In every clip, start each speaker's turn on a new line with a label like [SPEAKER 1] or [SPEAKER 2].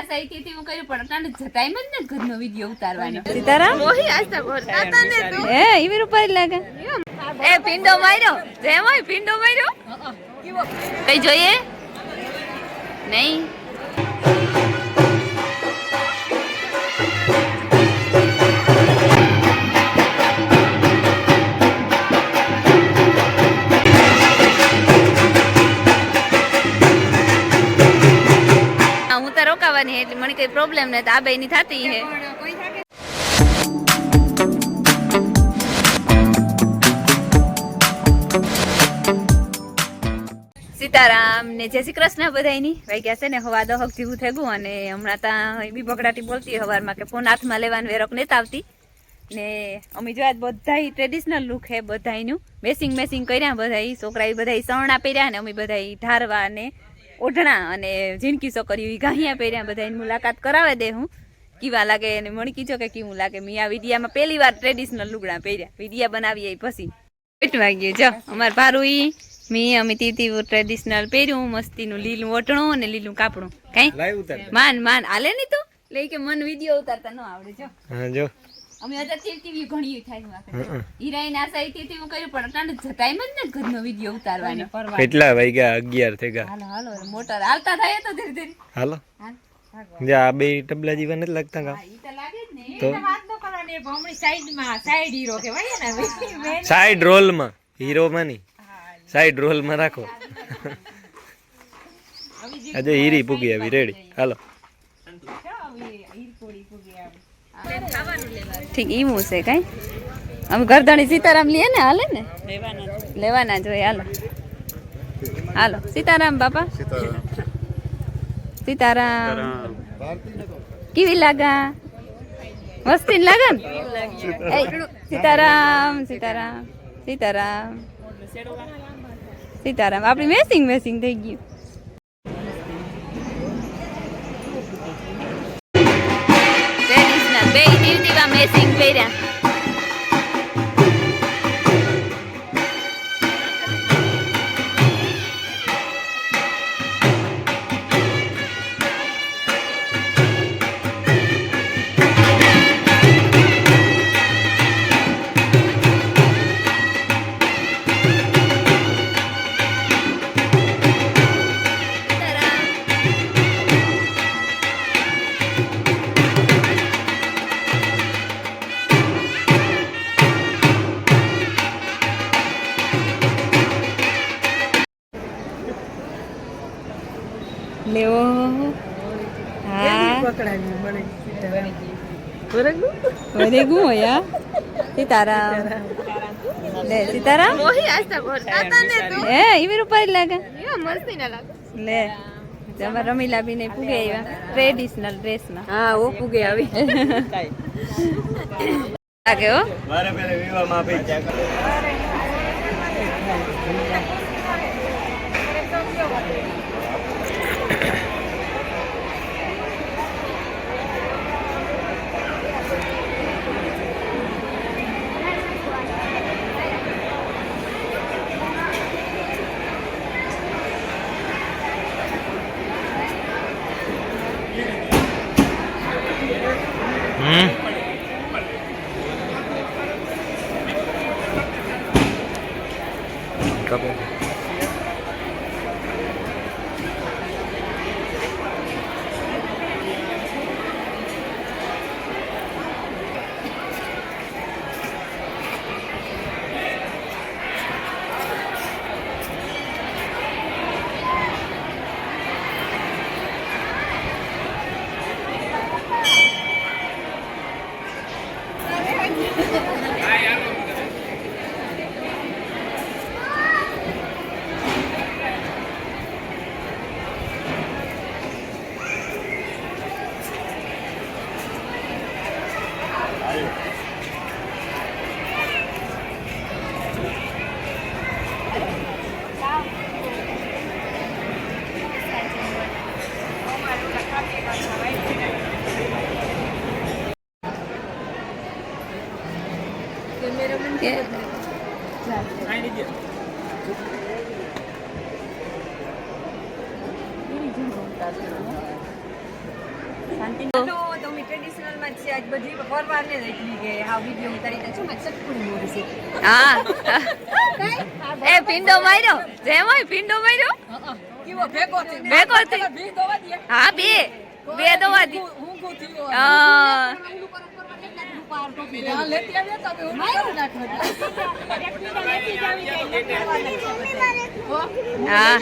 [SPEAKER 1] આશા હતી હું કર્યું પણ અટાણે ટાઈમ જ ને ઘરનો વિડિયો ઉતારવાનો સીતારામ મોહી આસ્તા બોલતા તને તું હે ઈવી રૂપાઈ લાગે એ પિંડો માર્યો જેમ હોય પિંડો માર્યો કઈ જોઈએ નહીં હું તો રોકાવાની એટલે મને કઈ પ્રોબ્લેમ નથી આ બેની થતી હે સીતારામ ને જય શ્રી કૃષ્ણ બધાયની વાગ્યા છે ને હવા દહક જેવું થઈ ગયું અને હમણાં ત્યાં બી બગડાટી બોલતી હવારમાં કે ફોન હાથમાં લેવાનું વેરોક નથી આવતી ને અમે જોયા બધા ટ્રેડિશનલ લુક હે બધાયનું મેસિંગ કર્યા બધા છોકરા બધા સવણા પહેર્યા ને અમે બધા ઢારવા ને ઓઢણા અને ઝીણકી છોકરીઓ ગાહિયા પહેર્યા બધાની મુલાકાત કરાવે દે હું કેવા લાગે અને મણી કીધો કે કેવું લાગે મેં આ વિડિયામાં પહેલી વાર ટ્રેડિશનલ લુગડા પહેર્યા વિડિયા બનાવીએ પછી 8 વાગ્યે જો અમાર ભારું મેં અમે તીતી ટ્રેડિશનલ પહેર્યું મસ્તીનું લીલું ઓટણું અને લીલું કાપડું કઈ માન હાલે નહીં તું એટલે કે મન વિડિયો ઉતારતા ન આવડે જો હા જો અમે અત્યારે તીવી ઘણી થાય હીરાઈને આશા હતી હું કર્યું પણ અટાણે ટાઈમ જ ને ઘરનો વિડિયો ઉતારવાનો
[SPEAKER 2] કેટલા વાગ્યા 11 થઈ ગયા
[SPEAKER 1] હાલો મોટર હાલતા થાય તો ધીરે ધીરે
[SPEAKER 2] હાલો જે આ બે ટબલા જીવા નથી લાગતા કા
[SPEAKER 1] ઈ તો લાગે જ ને
[SPEAKER 2] તો
[SPEAKER 1] વાત ન કરવાની ભમણી સાઈડ હીરો કહેવાય ને
[SPEAKER 2] સાઈડ રોલ માં હીરો માં નહીં સાઈડ રોલ માં રાખો આજે હીરી પૂગી આવી રેડી હાલો
[SPEAKER 1] ઠીક એવું છે કઈ અમે ગરદણી સીતારામ લઈએ ને હાલે ને લેવાના જોઈએ હાલો હાલો સીતારામ બાપા સીતારામ કેવી લાગા મસ્તી લાગે ને સીતારામ સીતારામ સીતારામ સીતારામ આપણી મેસિંગ થઈ ગયું ટ્રેડિશનલ બે દીવતીવા મેસિંગ પહેર્યા લેવો હા વરેગુ હોયા સીતારામ લે સીતારામ મોહી આસ્તા બોલતા તને તું હે ઈવી રૂપાઈ લાગે મસ્તી ના લાગે લે જમા રમીલા બી ને પૂગે આવ્યા ટ્રેડિશનલ ડ્રેસ માં હા ઓ પૂગે આવી લાગે હો
[SPEAKER 2] મારે પેલે વિવાહ માં આપી
[SPEAKER 3] તો અમે ટ્રેડિશનલ માં છે આજ બધી પરવાર ને એટલી કે હા વિડિયો ઉતારી તા છું મારી સટકુડી મોરી છે
[SPEAKER 1] હા એ પિંડો માર્યો જેમ હોય પિંડો માર્યો
[SPEAKER 3] કેવો ભેગો છે
[SPEAKER 1] ભેગો છે.
[SPEAKER 3] બે દોવા દે
[SPEAKER 1] હા બે દવા દી
[SPEAKER 3] હું ગો થયો
[SPEAKER 1] હા
[SPEAKER 3] આ લેતી આવ્યા તો હવે હું કરી નાખો
[SPEAKER 1] હા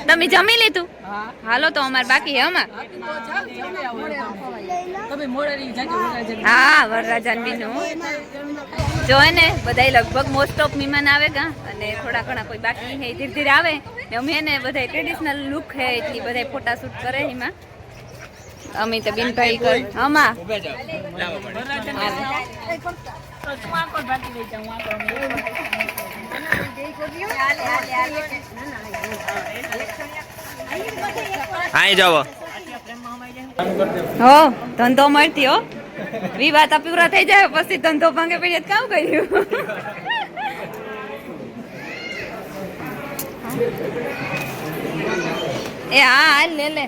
[SPEAKER 1] તમે જમી લીધું
[SPEAKER 3] હા
[SPEAKER 1] હાલો તો અમાર બાકી હે અમાર
[SPEAKER 3] તમે મોડેરી જાજો વરાજન
[SPEAKER 1] હા વરરાજાન બીનું જોય ને બધાય લગભગ મોસ્ટ ઓફ મહેમાન આવે ગા અને થોડા ઘણા કોઈ બાકી હે ધીરે ધીરે આવે ને અમે ને બધાય ટ્રેડિશનલ લુક હે એટલી બધાય ફોટા શૂટ કરે એમાં અમે તો બિનભાઈ કર હમા
[SPEAKER 2] અહીં જાવ
[SPEAKER 1] હો ધંધો મળતી હો વિવાદ પૂરા થઈ જાય પછી ધંધો ભાંગે પડી કામ કર્યું એ હા હાલ લે લે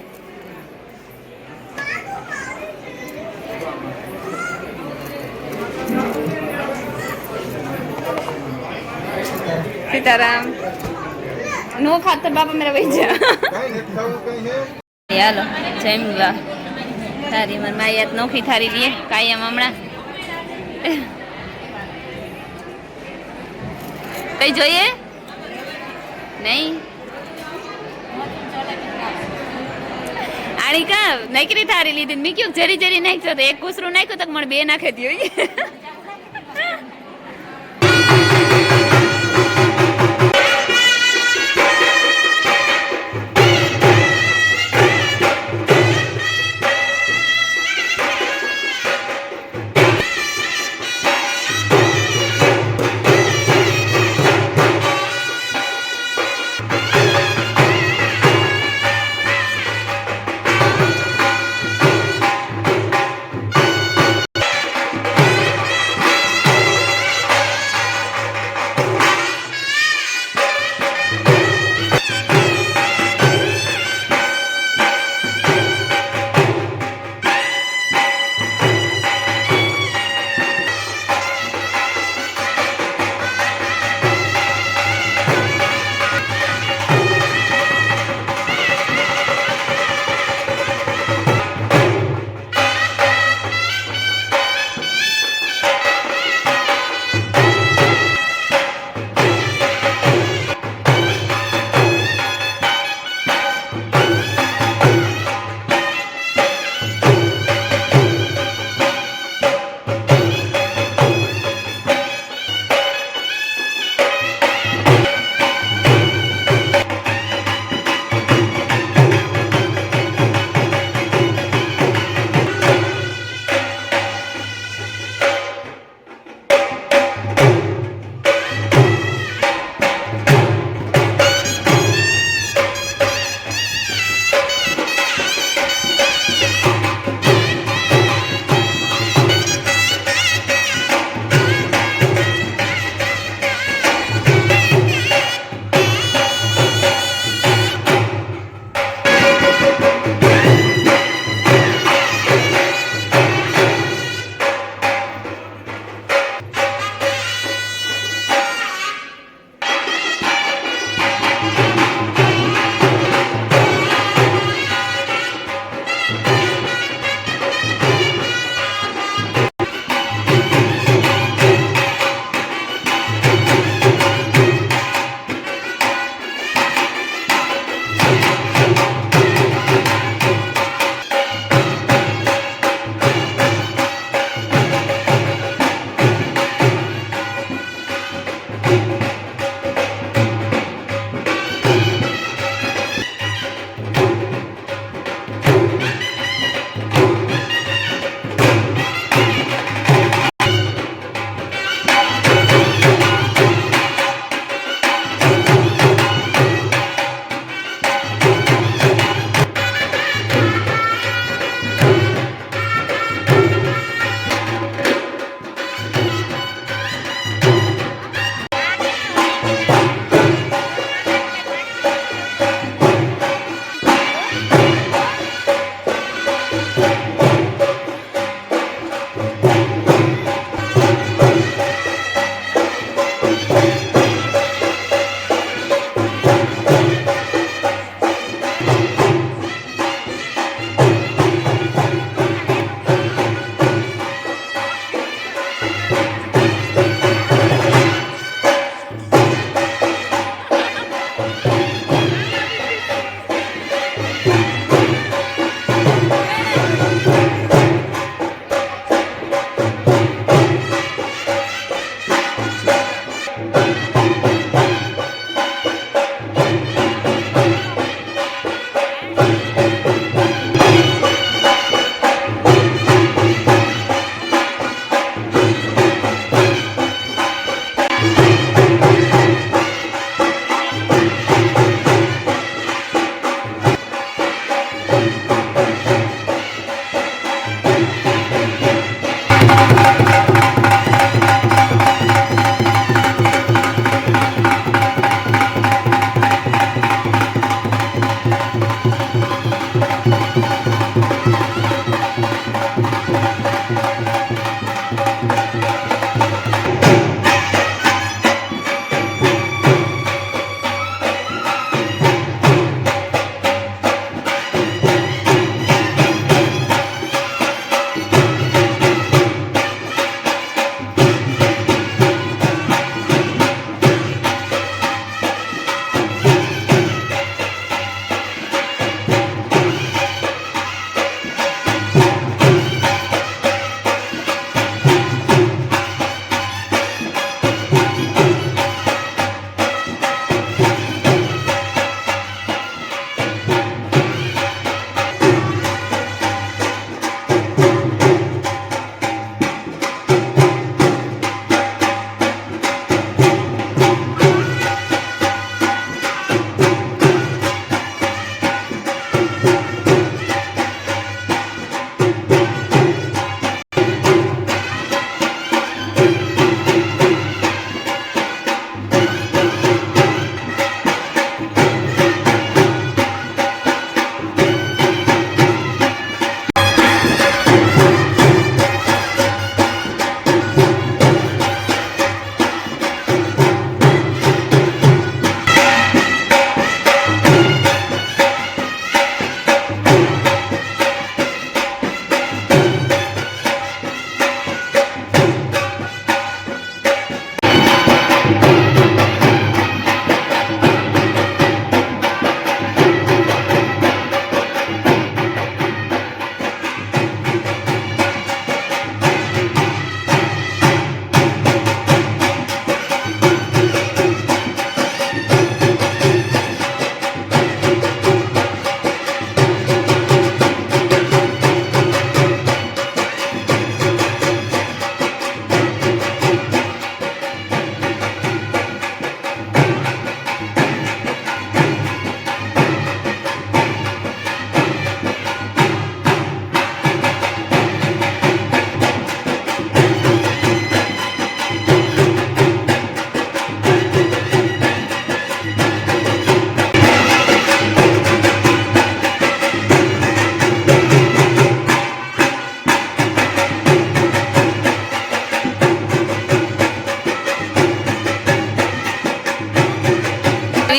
[SPEAKER 1] सीताराम नो खातर बापा मेरा वही जा હાલો જમવા તારી મન માયાત નોખી થારી લીએ કાયમ હમણાં કઈ જોઈએ નહીં આણી કા નકરી થારી લીધી મેં કયું જરી જરી નાખ્યો તો એક કુસરું નાખ્યું તો મને બે નાખી દો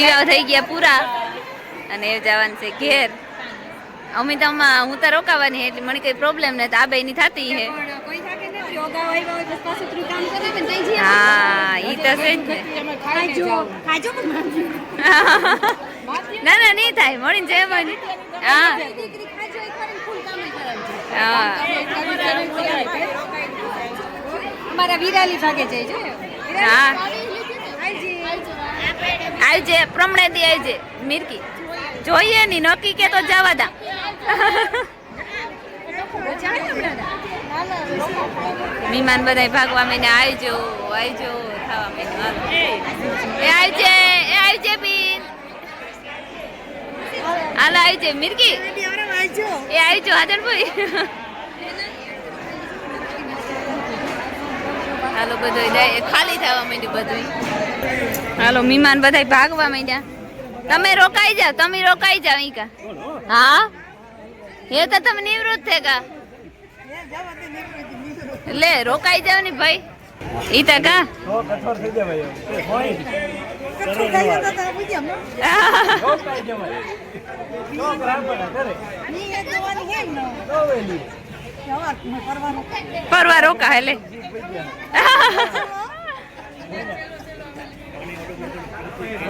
[SPEAKER 1] દીવાઓ થઈ ગયા પૂરા અને એ જવાનું છે ઘેર. અમે તો હું તો રોકાવાની એટલે મને કઈ પ્રોબ્લેમ નથી, આ બેની થતી હે.
[SPEAKER 3] પણ કોઈ થાકે નથી, યોગા આવ્યા હોય તો પાછું ત્રું કામ કરે ને તઈ જઈએ.
[SPEAKER 1] હા ઈ તો છે જ ને.
[SPEAKER 3] ખાજો
[SPEAKER 1] ના ના નહીં થાય, મળીને જમવાની. હા
[SPEAKER 3] દીકરી ખાજો એ ખરી ફૂલ કામ કરે
[SPEAKER 1] હા
[SPEAKER 3] અમારા વિરાલી ભાગે જઈ જો
[SPEAKER 1] હા આવજે, પ્રમણેથી આવજે મિરકી. જોઈએ ની નક્કી કે તો જવા દા. મહેમાન બધા ભાગવા માંડે, આવજો આવજો થવા માંડ્યું. એ આવજે બીન, હાલો આવજે મિરકી, એ આવજો હાજરભાઈ. હાલો બધું ખાલી થવા માંડ્યું બધું. હાલો મહેમાન બધા ભાગવા માંડ્યા. તમે રોકાઈ જાવ ઈ કા. હા હે તો તમે નિવૃત્ત થે કા, લે રોકાઈ જાવ ને ભાઈ. ઈ તો કા પરવા રોકા હેલે.